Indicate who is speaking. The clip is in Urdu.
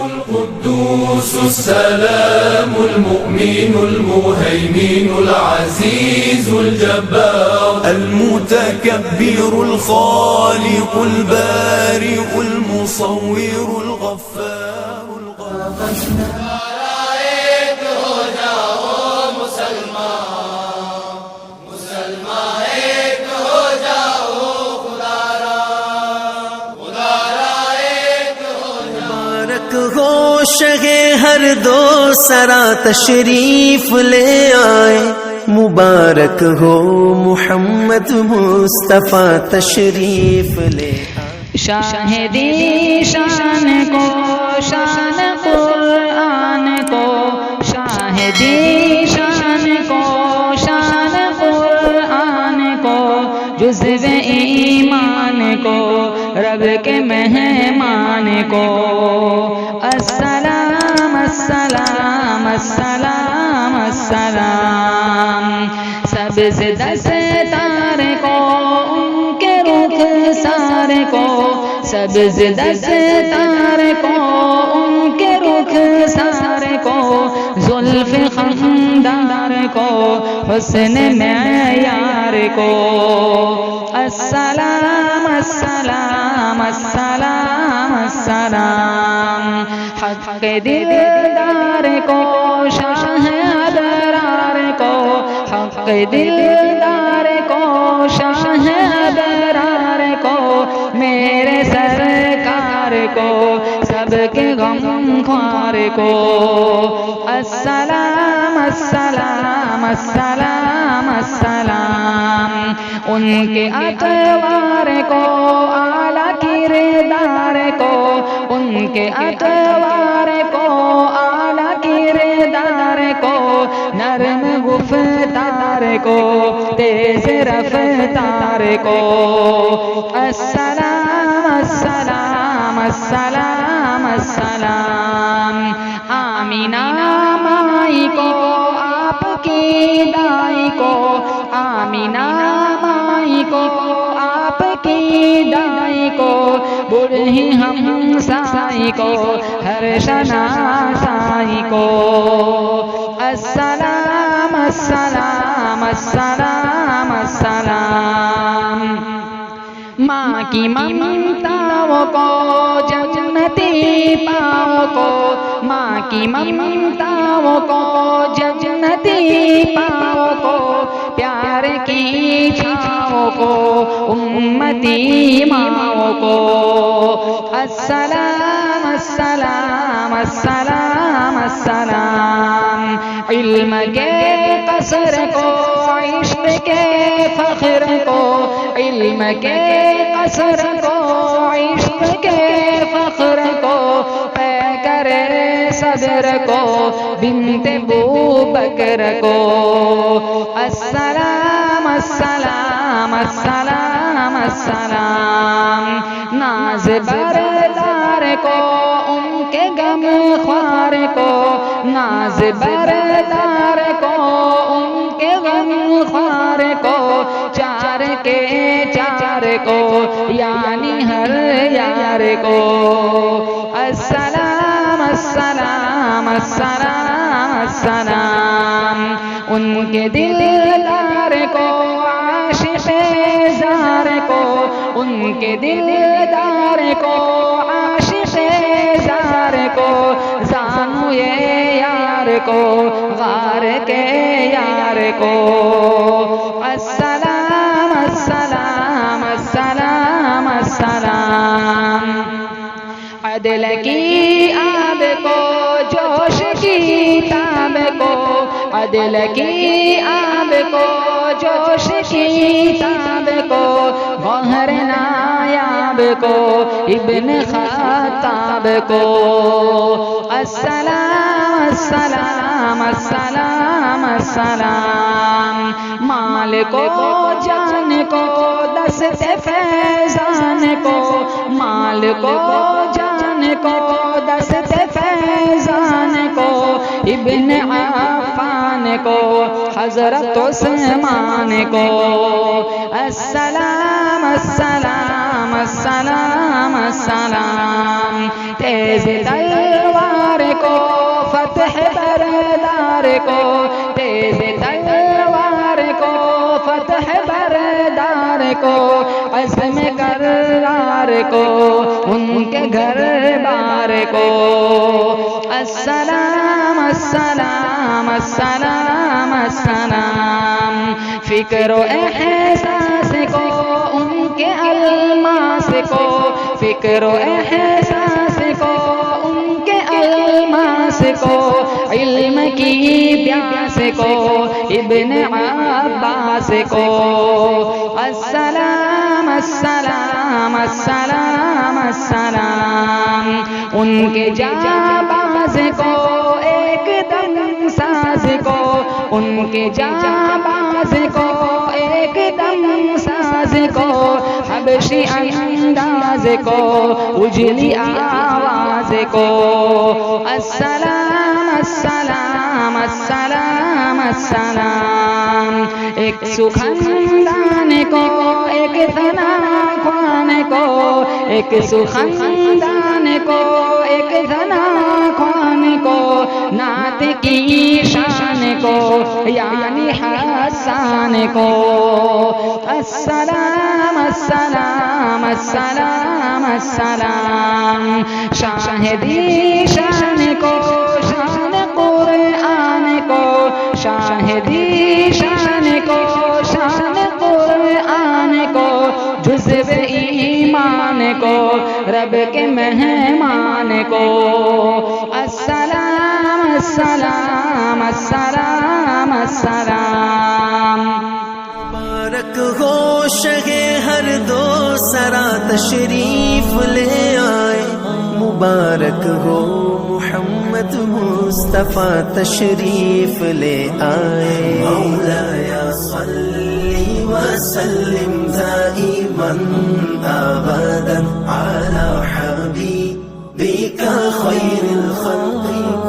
Speaker 1: القدوس السلام المؤمن المهيمن العزيز الجبار المتكبر الخالق البارئ المصور الغفار
Speaker 2: ہو شہ ہر دو سرا تشریف لے آئے، مبارک ہو محمد مصطفیٰ تشریف لے آئے۔
Speaker 3: شاہدی شان کو شان قرآن کو، شاہدی شان کو شان قرآن کو، جزو ایمان کو رب کے مہمان کو، السلام السلام السلام السلام۔ سب سے دستار کو ان کے رخ سارے کو، سب سے دستار کو ان کے رخ سارے کو، زلف خندار کو حسن معیار کو، السلام السلام السلام السلام۔ حق دلدار کو شاہ ابرار کو، حق دلدار کو شاہ ابرار کو، میرے سرکار کو سب کے غم خوار کو، السلام السلام السلام السلام۔ ان کے اطوار کو اعلیٰ کردار کو، ان کے اطوار کو اعلیٰ کردار کو، نرم گفتار کو تیز رفتار کو، السلام السلام السلام السلام۔ آمینہ مائی کو آپ کی دائی کو، آمینہ مائی کو آپ کی دائی کو، بوڑھی ہمسائی کو ہر شناسائی کو، السلام السلام السلام السلام۔ ماں کی ممتاؤں کو جنتی پاؤں کو، ماں کی ممتاؤں کو جنتی پاؤں کو، پیار کی چھاؤں کو امتی ماؤں کو، السلام السلام السلام السلام۔ علم کے قصر کو عشق کے فخر کو، علم کے قصر کو عشق کے فخر کو، پیکر صدر کو بنت بوبکر کو، السلام السلام السلام السلام۔ ناز بردار کو ان کے غم خوار کو، ناز بردار کو ان کے غم خوار کو، چار کے چار کو یعنی ہر یار کو، السلام السلام السلام السلام۔ ان کے دلدار کو عاشق زار کو، ان کے دلدار کو عاشق زار کو، زانو یار کو غار کے یار کو، السلام السلام السلام السلام۔ عدل کی آب کو جوش کی تاب کو، عدل کی آب کو جوش کی تاب کو، گوہر نایاب کو ابن خطاب کو، السلام السلام السلام السلام۔ مال کو جان کو دست فیضان کو، مال کو جان کو دست فیضان کو، ابن عفان کو حضرت عثمان کو، السلام السلام السلام السلام۔ تیز تلوار کو تیز تلوار کو فتح بردار کو عزم کرار کو ان کے گھر بار کو السلام السلام السلام السلام فکر و احساس کو ان کے الماس کو فکر و احساس کو ان کے الماس کو علم کی پیاس کو ابن عباس کو السلام السلام السلام السلام ان کے جانباز کو ایک دم ساز کو ان کے جانباز کو ایک دم ساز کو حبشی انداز کو اجلی آواز کو السلام السلام السلام السلام ایک سخندان کو ایک ثنا خوان کو ایک سخندان کو ایک ثنا خوان کو نعت کی شان کو یعنی حسان کو السلام السلام السلام السلام شاہدی شان کو شان قرآن کو شاہدی شان کو شان قرآن کو جزو ایمان کو رب کے مہمان کو السلام السلام السلام السلام
Speaker 2: مبارک ہو شہ ہر دو سرا تشریف لے آئے مبارک ہو محمد مصطفیٰ تشریف لے آئے مولایا صلی وسلم دائما ابدا علی حبیبک خیر الخلق